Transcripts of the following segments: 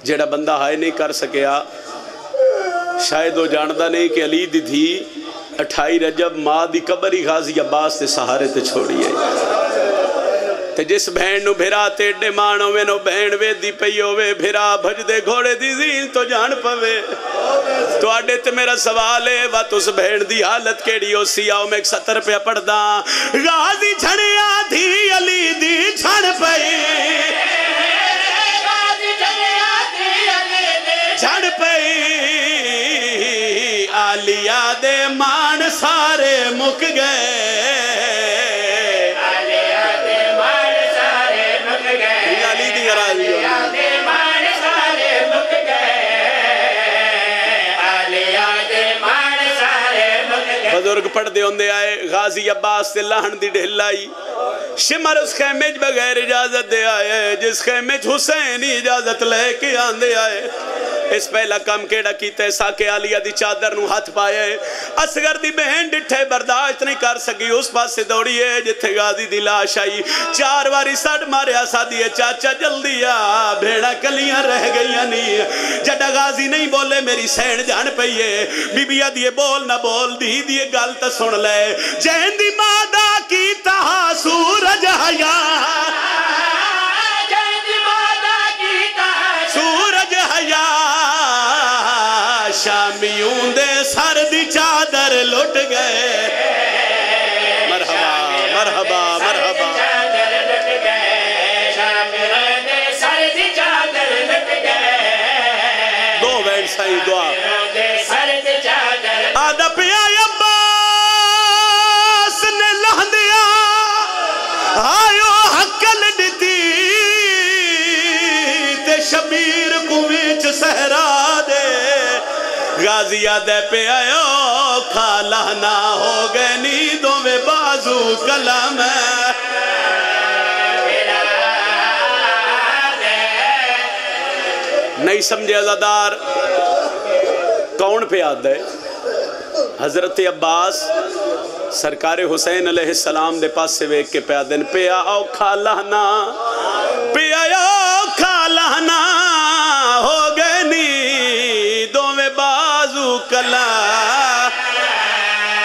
جیڑا بندہ ہائے نہیں کر سکیا شاید وہ جاندہ نہیں کہ علی دی تھی 28 رجب ماں دی قبر ہی غازی عباس تے سہارے تے چھوڑی ہے تے جس بہن نو بھیرا تیڑے مانو میں نو بہن وے دی پیو وے بھیرا بھج دے گھوڑے دی زین تو جان پوے تو آڈے تے میرا سوال ہے وات اس بہن دی حالت کیڑی ہو سی آؤ میں ایک 70 پہ پڑھ دا غازی جھڑیا تھی علی دی جھڑ پئی جھڑ پئی آلیا دے مان سارے مک گئے آلیا دے مان سارے مک گئے علی دی آلیا دے مان سارے مک گئے آلیا دے مان سارے مک گئے بزرگ پڑھ دے ہوندے آئے غازی عباس سے لہن دی ڈھلائی شمر اس خیمج بغیر اجازت دے آئے جس خیمج حسین اجازت لے کے آندے آئے اس پہلا کام کیڑا کیتے ساکے آلیہ دی چادر نو ہاتھ پائے اصغر دی بہن ڈٹھے برداشت نہیں کر سکی اس پاس سے دوڑی ہے جتھے غازی دی لاش آئی 4 واری سڑ مارے آسا دیئے چاچا جلدی آ بھیڑا کلیاں رہ گئیاں نہیں جڑا غازی نہیں بولے میری سین جان پئیے بی بیا دیئے بول نہ بول دی دیئے گل تا سن لے جہن دی مادہ کی تہا سورج حیا سورج حیا شامیوں دے سر دی چادر لٹ گئے مرحبا مرحبا مرحبا شامیوں دے سر دی چادر لٹ گئے دو وین سائیں دعا آدھا پیا عباس نے لہ دیا آئیو حقل ڈتی تے شبیر کو ویچ سہرا دے غازی آدھے پہ آئیو کھالا نہ ہو گئے نیدوں میں بازو کلام نہیں سمجھے عزادار کون پہ آدھے حضرت عباس سرکار حسین علیہ السلام دے پاس سے ویک کے پہ آدھن پہ آؤ کھالا نہ پہ آؤ کھالا نہ ہو گئے نیدوں میں بازو کلا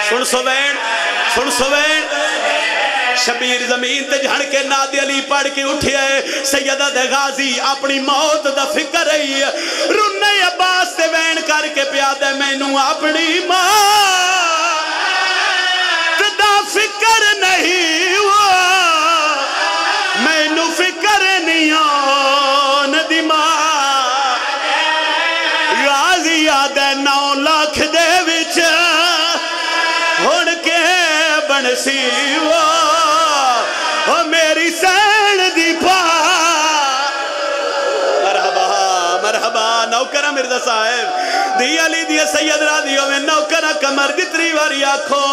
سن سوین شبیر زمین تے جھڑ کے نادی علی پڑھ کے اٹھے سیدہ دے غازی اپنی موت دا فکر رہی رنے عباس تے وین کر کے پیادے میں نوں اپنی موت دا فکر نہیں ہوا میں نوں فکر نہیں آن دی ماں غازی آدھے 9 لاکھ دے وچ ہن کے بنسی وہ میری سین دی پا مرحبا مرحبا نوکرہ مرزا صاحب دی علی دی سید رادیوں میں نوکرہ کمر جتری واری آکھو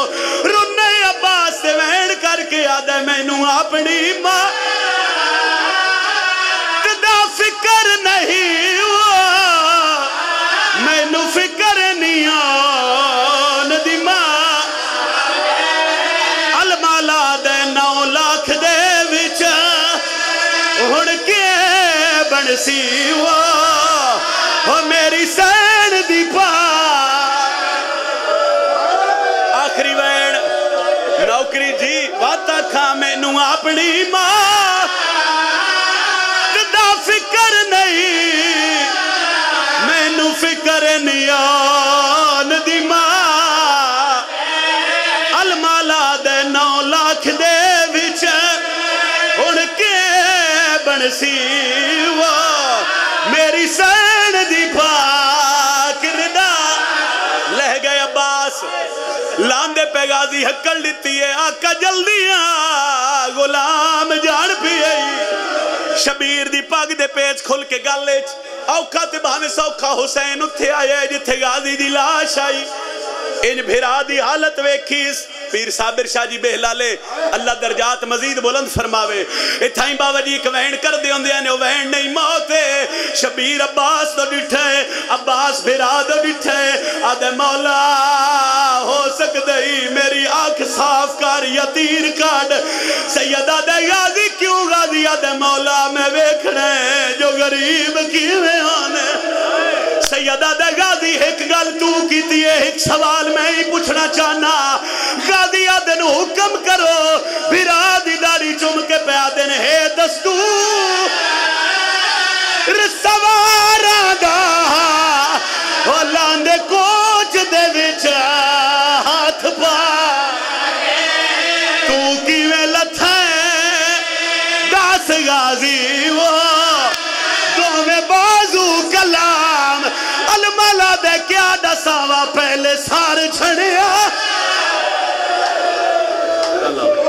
رنے عباس سے وین کر کے آدھے میں نوں اپنی ماں دا فکر نہیں ہوا میں نوں فکر نہیں آن دی ماں المالا دے 9 لاکھ دے وچ ہن کے بنسی وہ میری سین دی پا آخری وین نوکری جی واتا کھا میں نوں اپنی ماں دا فکر نہیں میں نوں فکر نہیں آن دی ماں المالا دے 9 لاکھ دے وچ ہن کے بنسی وہ میری سین دی پاک ردا لہ گئے عباس لاندے پہ غازی حقل دیتی ہے آقا جلدیاں غلام جان پیئے شبیر دی پاک دے پیچ کھل کے گالے اوکھا تے بہانے سوکھا حسین اتھے آئے جتھے غازی دی لاش آئی ان بھیرا دی حالت ویکھیس پیر صابر شاہ جی بہلالے اللہ درجات مزید بلند فرماوے اتھائیں بابا جی ایک وین کر دے ہوندے ہیں وین نہیں موتے شبیر عباس تو ڈٹھے عباس بھیرا تو ڈٹھے آدھے مولا ہو سکتے ہی میری آنکھ صاف کر یا تیر کاٹ سیدہ دے غازی کیوں غازی آدھے مولا میں ویکھنے جو غریب کیویں آنے سیدہ دے غازی ایک گل تو کیتی ہے ایک سوال میں ہی پوچھنا چاہنا غازی آدن حکم کرو بھرا دی داڑھی چوم کے پہ آدن ہے دستور سوارا دا لاندے کوچ دے وچ ہاتھ پا تو کیویں لتھا ہے دس غازی وہ دو میں بازو کلام الملا دے کیا دساوا پہلے سار چھڑیا اللہ